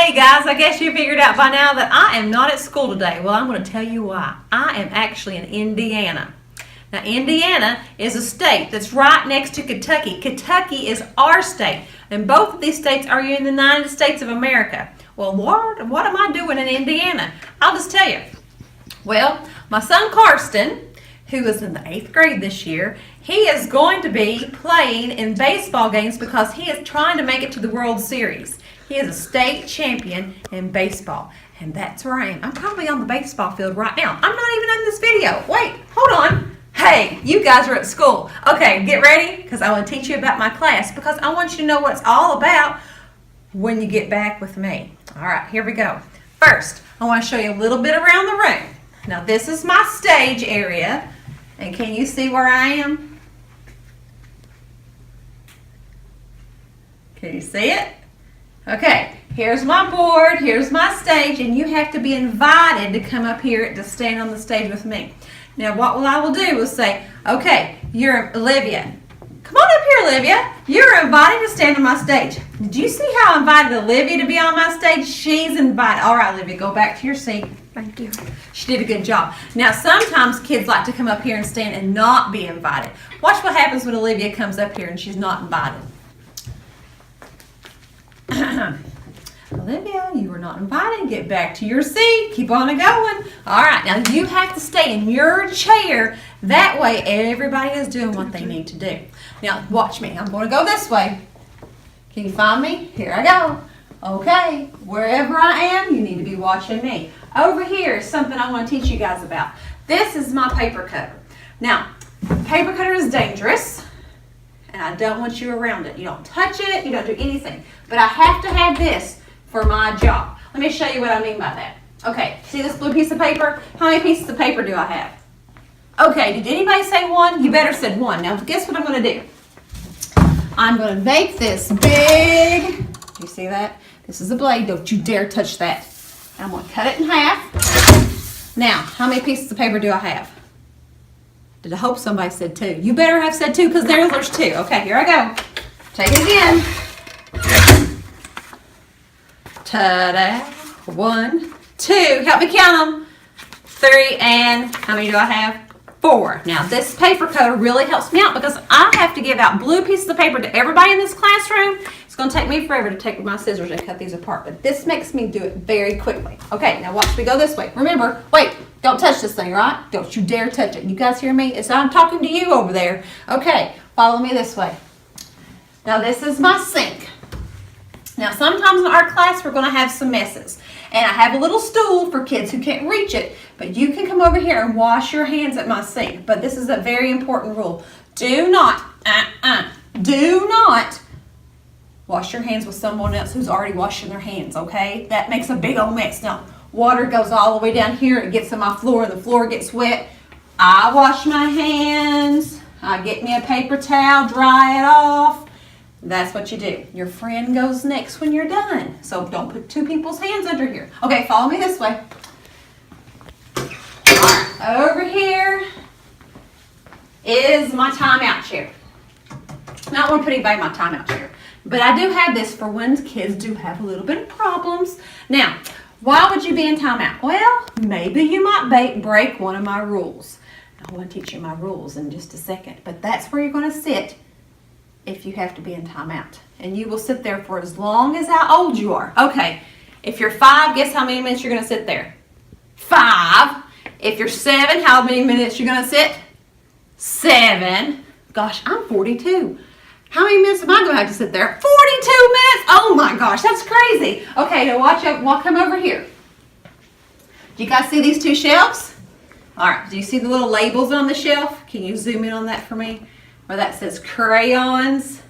Hey guys, I guess you figured out by now that I am not at school today. Well, I'm going to tell you why. I am actually in Indiana. Now, Indiana is a state that's right next to Kentucky. Kentucky is our state, and both of these states are in the United States of America. Well, Lord, what am I doing in Indiana? I'll just tell you. Well, my son Karsten, who is in the 8th grade this year, he is going to be playing in baseball games because he is trying to make it to the World Series. He is a state champion in baseball, and that's where I am. I'm probably on the baseball field right now. I'm not even in this video. Wait, hold on. Hey, you guys are at school. Okay, get ready, because I want to teach you about my class, because I want you to know what it's all about when you get back with me. All right, here we go. First, I want to show you a little bit around the room. Now, this is my stage area, and can you see where I am? Can you see it? Okay, here's my board, here's my stage, and you have to be invited to come up here to stand on the stage with me. Now, what I will do is say, okay, you're Olivia. Come on up here, Olivia. You're invited to stand on my stage. Did you see how I invited Olivia to be on my stage? She's invited. All right, Olivia, go back to your seat. Thank you. She did a good job. Now, sometimes kids like to come up here and stand and not be invited. Watch what happens when Olivia comes up here and she's not invited. Olivia, you were not invited. Get back to your seat. Keep on going. All right, now you have to stay in your chair. That way everybody is doing what they need to do. Now, watch me. I'm going to go this way. Can you find me? Here I go. Okay, wherever I am, you need to be watching me. Over here is something I want to teach you guys about. This is my paper cutter. Now, paper cutter is dangerous, and I don't want you around it. You don't touch it. You don't do anything. But I have to have this for my job. Let me show you what I mean by that. Okay, see this blue piece of paper? How many pieces of paper do I have? Okay, did anybody say one? You better said one. Now, guess what I'm going to do? I'm going to make this big. Do you see that? This is a blade. Don't you dare touch that. I'm going to cut it in half. Now, how many pieces of paper do I have? Did I hope somebody said two? You better have said two because there's two. Okay, here I go. Take it again. Ta-da. 1, 2. Help me count them. 3 and how many do I have? 4. Now, this paper cutter really helps me out because I have to give out blue pieces of paper to everybody in this classroom. It's going to take me forever to take my scissors and cut these apart, but this makes me do it very quickly. Okay, now watch me go this way. Remember, wait, don't touch this thing, right? Don't you dare touch it. You guys hear me? I'm talking to you over there. Okay, follow me this way. Now, this is my sink. Now, sometimes in our class, we're going to have some messes. And I have a little stool for kids who can't reach it. But you can come over here and wash your hands at my sink. But this is a very important rule. Do not wash your hands with someone else who's already washing their hands, okay? That makes a big old mess. Now, water goes all the way down here. It gets on my floor, and the floor gets wet. I wash my hands. I get me a paper towel, dry it off. That's what you do. Your friend goes next when you're done. So don't put two people's hands under here. Okay, follow me this way. All right, over here is my timeout chair. Now, I don't want to put anybody in my timeout chair, but I do have this for when kids do have a little bit of problems. Now, why would you be in timeout? Well, maybe you might break one of my rules. I want to teach you my rules in just a second, but that's where you're going to sit if you have to be in timeout. And you will sit there for as long as how old you are. Okay, if you're 5, guess how many minutes you're going to sit there? 5. If you're 7, how many minutes you're going to sit? 7. Gosh, I'm 42. How many minutes am I going to have to sit there? 42 minutes! Oh my gosh, that's crazy. Okay, now watch out. Well, come over here. Do you guys see these 2 shelves? All right, do you see the little labels on the shelf? Can you zoom in on that for me? Where that says crayons,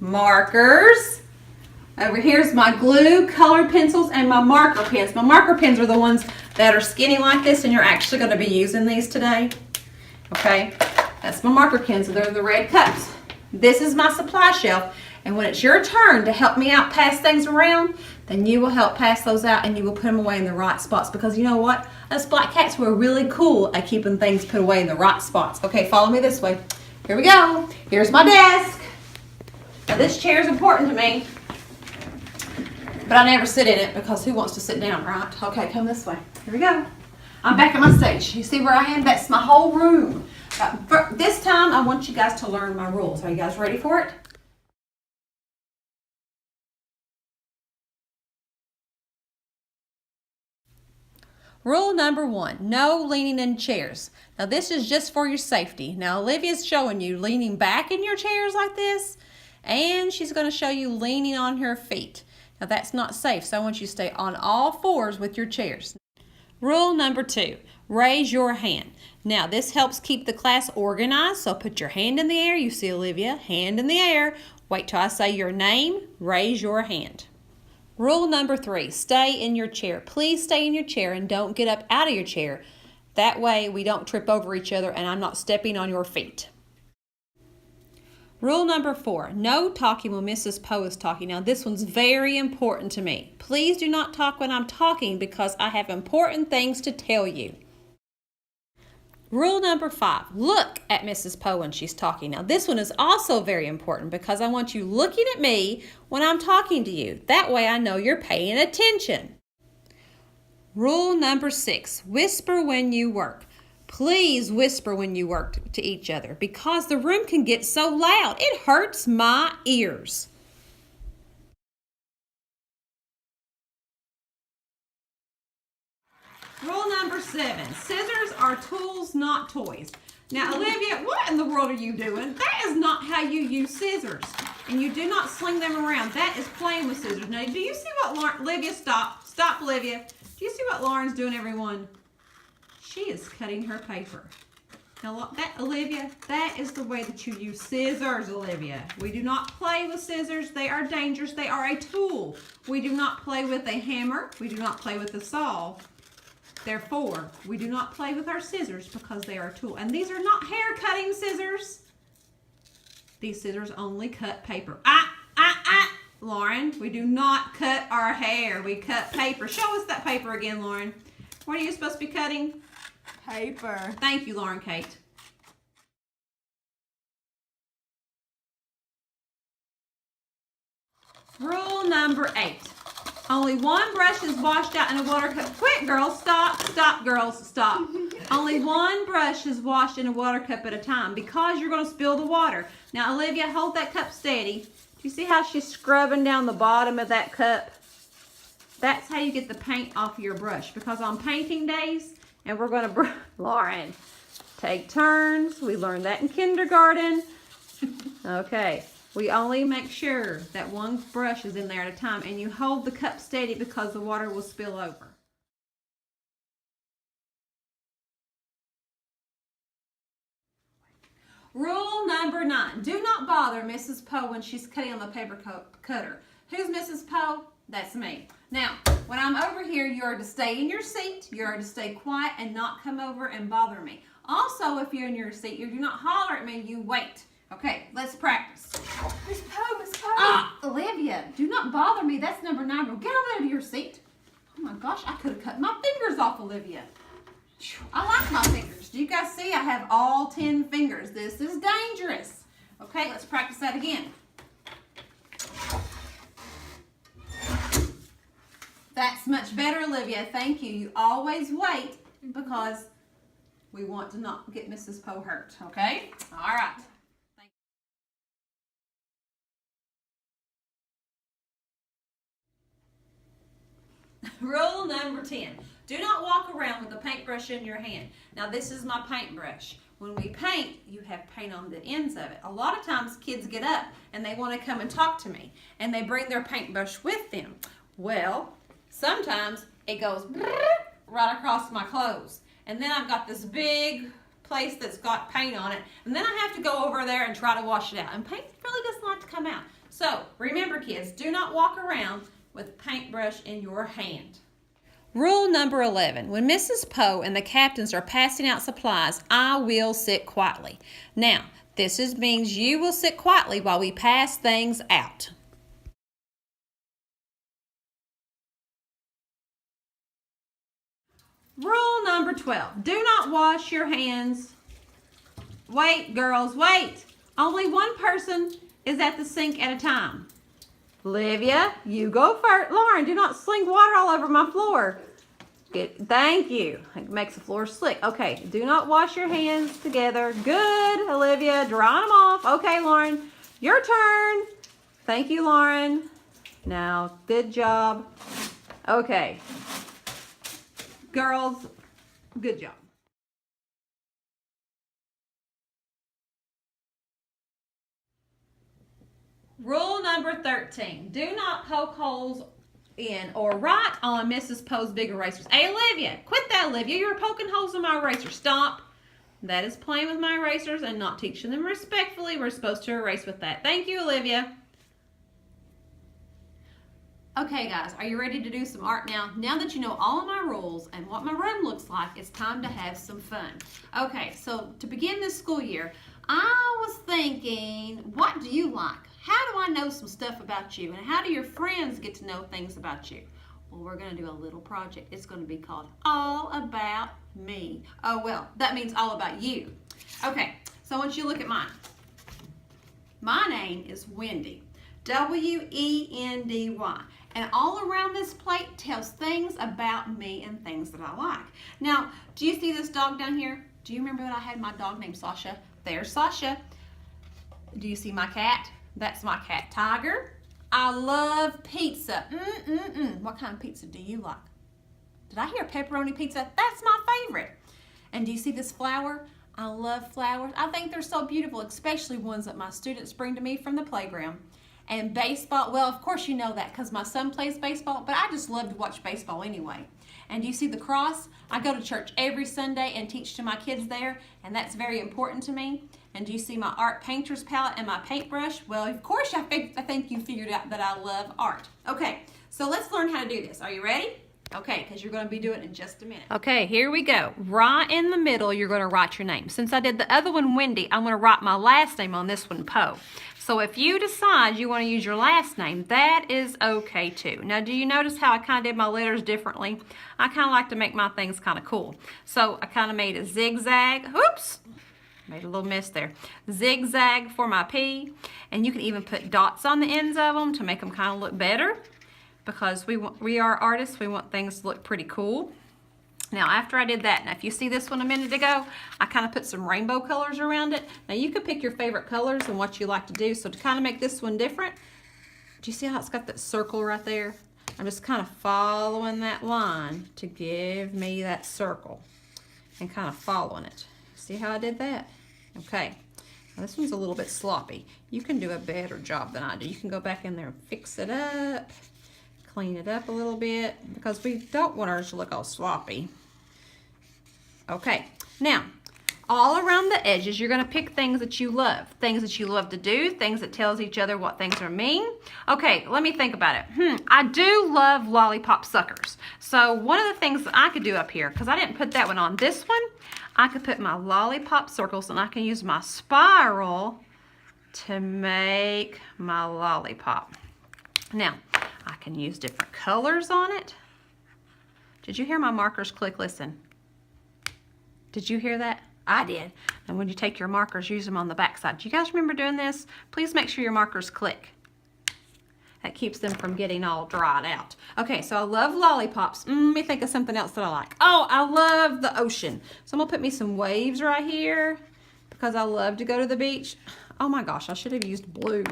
markers. Over here's my glue, colored pencils, and my marker pens. My marker pens are the ones that are skinny like this, and you're actually going to be using these today. Okay, that's my marker pens. They're the red cups. This is my supply shelf, and when it's your turn to help me out pass things around, then you will help pass those out and you will put them away in the right spots, because you know what? Us black cats were really cool at keeping things put away in the right spots. Okay, follow me this way. Here we go. Here's my desk. Now, this chair is important to me. But I never sit in it because who wants to sit down, right? Okay, come this way. Here we go. I'm back at my stage. You see where I am? That's my whole room. This time, I want you guys to learn my rules. Are you guys ready for it? Rule number 1, no leaning in chairs. Now this is just for your safety. Now Olivia's showing you leaning back in your chairs like this, and she's going to show you leaning on her feet. Now that's not safe, so I want you to stay on all fours with your chairs. Rule number 2, raise your hand. Now this helps keep the class organized, so put your hand in the air. You see Olivia, hand in the air. Wait till I say your name, raise your hand. Rule number 3, stay in your chair. Please stay in your chair and don't get up out of your chair. That way we don't trip over each other and I'm not stepping on your feet. Rule number 4, no talking when Mrs. Poe is talking. Now this one's very important to me. Please do not talk when I'm talking because I have important things to tell you. Rule number 5, look at Mrs. Poe when she's talking. Now this one is also very important because I want you looking at me when I'm talking to you. That way I know you're paying attention. Rule number 6, whisper when you work. Please whisper when you work to each other because the room can get so loud. It hurts my ears. Rule number 7, scissors are tools, not toys. Now, Olivia, what in the world are you doing? That is not how you use scissors. And you do not sling them around. That is playing with scissors. Now, do you see what Lauren, Olivia, stop. Stop, Olivia. Do you see what Lauren's doing, everyone? She is cutting her paper. Now, Olivia, that is the way that you use scissors, Olivia. We do not play with scissors. They are dangerous. They are a tool. We do not play with a hammer. We do not play with a saw. Therefore, we do not play with our scissors because they are a tool. And these are not hair cutting scissors. These scissors only cut paper. Lauren, we do not cut our hair. We cut paper. Show us that paper again, Lauren. What are you supposed to be cutting? Paper. Thank you, Lauren Kate. Rule number 8. Only one brush is washed out in a water cup. Quick, girls, stop. Stop, girls, stop. Only one brush is washed in a water cup at a time because you're going to spill the water. Now, Olivia, hold that cup steady. Do you see how she's scrubbing down the bottom of that cup? That's how you get the paint off your brush because on painting days, and we're going to, Lauren, take turns. We learned that in kindergarten. Okay. We only make sure that one brush is in there at a time and you hold the cup steady because the water will spill over. Rule number 9. Do not bother Mrs. Poe when she's cutting on the paper cutter. Who's Mrs. Poe? That's me. Now, when I'm over here, you are to stay in your seat. You are to stay quiet and not come over and bother me. Also, if you're in your seat, you do not holler at me, you wait. Okay, let's practice. Miss Poe, Miss Poe. Olivia, do not bother me. That's number 9 rule. Get over there to your seat. Oh my gosh, I could have cut my fingers off, Olivia. I like my fingers. Do you guys see? I have all 10 fingers. This is dangerous. Okay, let's practice that again. That's much better, Olivia. Thank you. You always wait because we want to not get Mrs. Poe hurt. Okay? All right. Rule number 10. Do not walk around with a paintbrush in your hand. Now this is my paintbrush. When we paint, you have paint on the ends of it. A lot of times kids get up and they want to come and talk to me and they bring their paintbrush with them. Well, sometimes it goes right across my clothes. And then I've got this big place that's got paint on it. And then I have to go over there and try to wash it out. And paint really doesn't like to come out. So remember, kids, do not walk around with paintbrush in your hand. Rule number 11. When Mrs. Poe and the captains are passing out supplies, I will sit quietly. Now, this means you will sit quietly while we pass things out. Rule number 12. Do not wash your hands. Wait, girls, wait. Only one person is at the sink at a time. Olivia, you go first. Lauren, do not sling water all over my floor. Good. Thank you. It makes the floor slick. Okay, do not wash your hands together. Good, Olivia. Dry them off. Okay, Lauren, your turn. Thank you, Lauren. Now, good job. Okay. Girls, good job. Rule number 13. Do not poke holes in or write on Mrs. Poe's big erasers. Hey, Olivia, quit that, Olivia. You're poking holes in my eraser. Stop. That is playing with my erasers and not teaching them respectfully. We're supposed to erase with that. Thank you, Olivia. Okay, guys, are you ready to do some art now? Now that you know all of my rules and what my room looks like, it's time to have some fun. Okay, so to begin this school year, I was thinking, what do you like? How do I know some stuff about you? And how do your friends get to know things about you? Well, we're going to do a little project. It's going to be called All About Me. Oh, well, that means all about you. Okay, so I want you to look at mine. My name is Wendy. W-E-N-D-Y. And all around this plate tells things about me and things that I like. Now, do you see this dog down here? Do you remember that I had my dog named Sasha? There's Sasha. Do you see my cat? That's my cat, Tiger. I love pizza. What kind of pizza do you like? Did I hear pepperoni pizza? That's my favorite. And do you see this flower? I love flowers. I think they're so beautiful, especially ones that my students bring to me from the playground. And baseball, well, of course you know that because my son plays baseball, but I just love to watch baseball anyway. And do you see the cross? I go to church every Sunday and teach to my kids there, and that's very important to me. And do you see my art painter's palette and my paintbrush? Well, of course, I think you figured out that I love art. Okay, so let's learn how to do this. Are you ready? Okay, because you're going to be doing it in just a minute. Okay, here we go. Right in the middle, you're going to write your name. Since I did the other one, Wendy, I'm going to write my last name on this one, Poe. So if you decide you want to use your last name, that is okay too. Now, do you notice how I kind of did my letters differently? I kind of like to make my things kind of cool. So I kind of made a zigzag. Oops. Made a little mess there. Zigzag for my P. And you can even put dots on the ends of them to make them kind of look better. Because we are artists, we want things to look pretty cool. Now, after I did that, now if you see this one a minute ago, I kind of put some rainbow colors around it. Now, you could pick your favorite colors and what you like to do. So to kind of make this one different, do you see how it's got that circle right there? I'm just kind of following that line to give me that circle and kind of following it. See how I did that? Okay. Now, this one's a little bit sloppy. You can do a better job than I do. You can go back in there and fix it up. Clean it up a little bit because we don't want ours to look all sloppy. Okay, now all around the edges you're going to pick things that you love to do, things that tells each other what things are mean. Okay, let me think about it. I do love lollipop suckers. So one of the things that I could do up here, because I didn't put that one on this one, I could put my lollipop circles and I can use my spiral to make my lollipop. Now, I can use different colors on it. Did you hear my markers click? Listen. Did you hear that? I did. And when you take your markers, use them on the back side. Do you guys remember doing this? Please make sure your markers click. That keeps them from getting all dried out. Okay, so I love lollipops. Let me think of something else that I like. Oh, I love the ocean. So I'm going to put me some waves right here because I love to go to the beach. Oh my gosh, I should have used blue.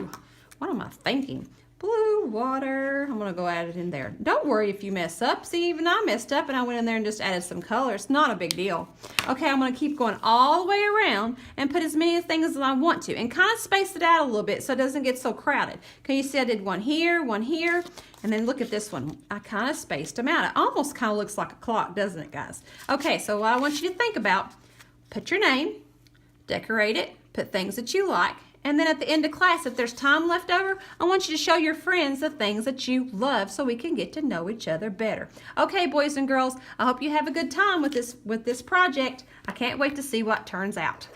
What am I thinking? Blue water. I'm going to go add it in there. Don't worry if you mess up. See, even I messed up and I went in there and just added some color. It's not a big deal. Okay, I'm going to keep going all the way around and put as many things as I want to and kind of space it out a little bit so it doesn't get so crowded. Can you see I did one here, and then look at this one. I kind of spaced them out. It almost kind of looks like a clock, doesn't it, guys? Okay, so what I want you to think about, put your name, decorate it, put things that you like, and then at the end of class, if there's time left over, I want you to show your friends the things that you love so we can get to know each other better. Okay, boys and girls, I hope you have a good time with this project. I can't wait to see what turns out.